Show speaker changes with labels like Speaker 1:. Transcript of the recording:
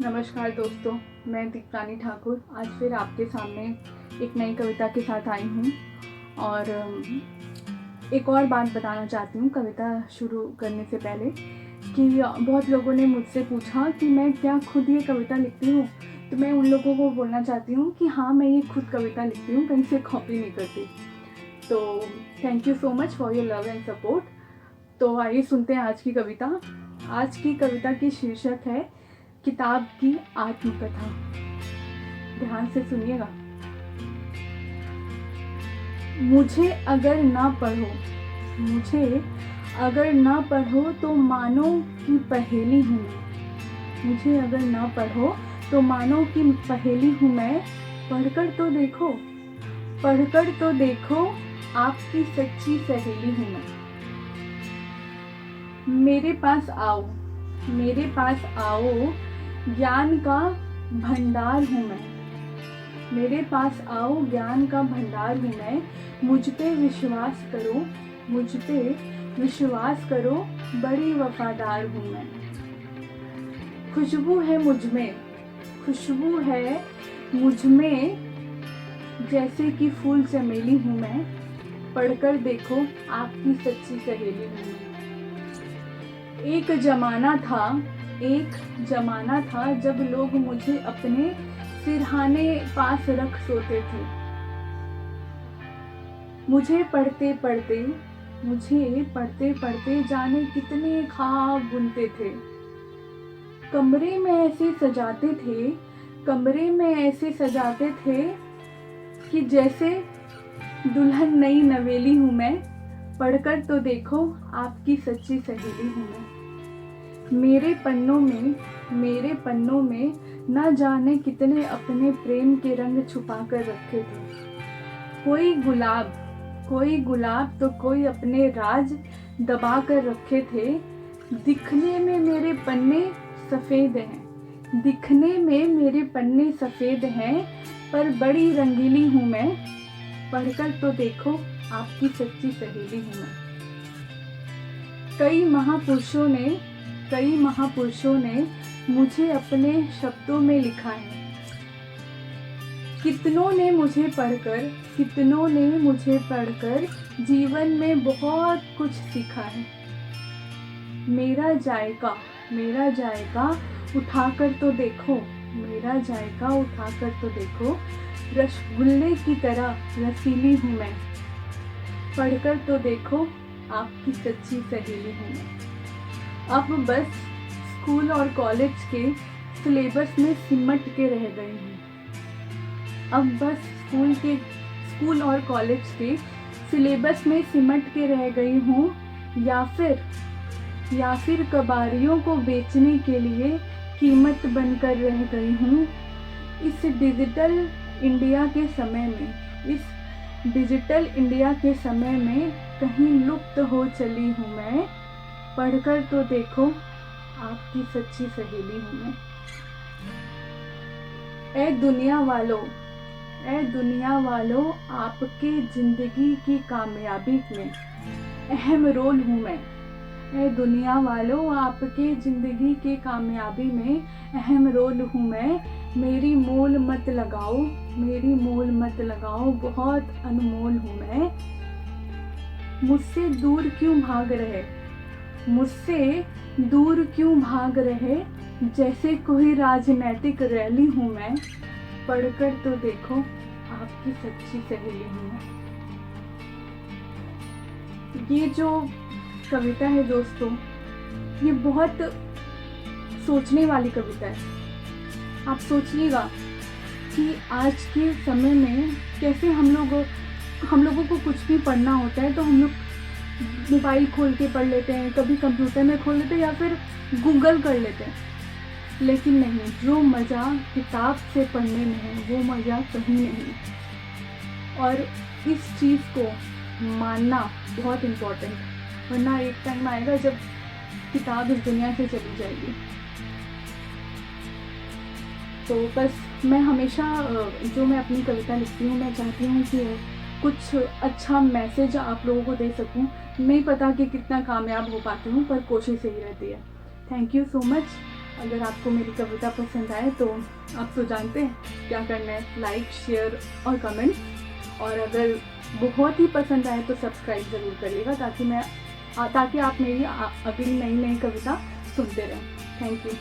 Speaker 1: नमस्कार दोस्तों, मैं दीप्तानी ठाकुर आज फिर आपके सामने एक नई कविता के साथ आई हूँ। और एक और बात बताना चाहती हूँ कविता शुरू करने से पहले कि बहुत लोगों ने मुझसे पूछा कि मैं क्या खुद ये कविता लिखती हूँ। तो मैं उन लोगों को बोलना चाहती हूँ कि हाँ, मैं ये खुद कविता लिखती हूँ, कहीं से कॉपी नहीं करती। तो thank you so much for your love and support. तो आइए सुनते हैं आज की कविता। आज की कविता की शीर्षक है किताब की आत्मकथा। ध्यान से सुनिएगा। मुझे अगर ना पढ़ो तो मानो कि पहेली हूँ मैं। मुझे अगर ना पढ़ो तो मानो कि पहेली हूँ मैं। पढ़कर तो देखो आपकी सच्ची सहेली हूँ मैं। मेरे पास आओ ज्ञान का भंडार हूँ मैं। मेरे पास आओ ज्ञान का भंडार हूँ मैं। मुझ पे विश्वास करो बड़ी वफादार हूँ मैं। खुशबू है मुझ में जैसे कि फूल चमेली हूँ मैं। पढ़कर देखो आपकी सच्ची सहेली हूँ मैं। एक जमाना था जब लोग मुझे अपने सिरहाने पास रख सोते थे। मुझे पढ़ते पढ़ते जाने कितने ख्वाब बुनते थे। कमरे में ऐसे सजाते थे कि जैसे दुल्हन नई नवेली हूँ मैं। पढ़कर तो देखो आपकी सच्ची सहेली हूँ मैं। मेरे पन्नों में न जाने कितने अपने प्रेम के रंग छुपा कर रखे थे। कोई गुलाब तो कोई अपने राज दबा कर रखे थे। दिखने में मेरे पन्ने सफेद हैं पर बड़ी रंगीली हूँ मैं। पढ़कर तो देखो आपकी सच्ची सहेली हूँ मैं। कई महापुरुषों ने मुझे अपने शब्दों में लिखा है। कितनों ने मुझे पढ़कर जीवन में बहुत कुछ सीखा है। मेरा जायका उठाकर तो देखो रसगुल्ले की तरह रसीली हूँ मैं। पढ़कर तो देखो आपकी सच्ची सहेली हूँ मैं। अब बस स्कूल और कॉलेज के सिलेबस में सिमट के रह गई हूँ। स्कूल और कॉलेज के सिलेबस में सिमट के रह गई हूँ, या फिर कबाड़ियों को बेचने के लिए कीमत बनकर रह गई हूँ। इस डिजिटल इंडिया के समय में कहीं लुप्त हो चली हूँ मैं। पढ़कर तो देखो आपकी सच्ची सहेली हूँ मैं। ए दुनिया वालों आपके जिंदगी की कामयाबी में अहम रोल हूँ मैं। ए दुनिया वालों आपके जिंदगी की कामयाबी में अहम रोल हूँ मैं। मेरी मोल मत लगाओ बहुत अनमोल हूँ मैं। मुझसे दूर क्यों भाग रहे जैसे कोई राजनीतिक रैली हूँ मैं। पढ़कर तो देखो आपकी सच्ची सहेली हूँ मैं। ये जो कविता है दोस्तों, ये बहुत सोचने वाली कविता है। आप सोचिएगा कि आज के समय में कैसे हम लोगों को कुछ भी पढ़ना होता है तो हम लोग मोबाइल खोल के पढ़ लेते हैं, कभी कंप्यूटर में खोल लेते हैं या फिर गूगल कर लेते हैं। लेकिन नहीं, जो मज़ा किताब से पढ़ने में है वो मज़ा कहीं नहीं। और इस चीज़ को मानना बहुत इम्पोर्टेंट है, वरना एक टाइम आएगा जब किताब इस दुनिया से चली जाएगी। तो बस मैं हमेशा जो मैं अपनी कविता लिखती हूँ, मैं चाहती हूँ कि कुछ अच्छा मैसेज आप लोगों को दे सकूँ। नहीं पता कि कितना कामयाब हो पाती हूँ, पर कोशिश यही रहती है। Thank you so much. अगर आपको मेरी कविता पसंद आए तो आप तो जानते हैं क्या करना है, लाइक, शेयर और कमेंट। और अगर बहुत ही पसंद आए तो सब्सक्राइब ज़रूर करिएगा ताकि आप मेरी अगली नई कविता सुनते रहें। Thank you.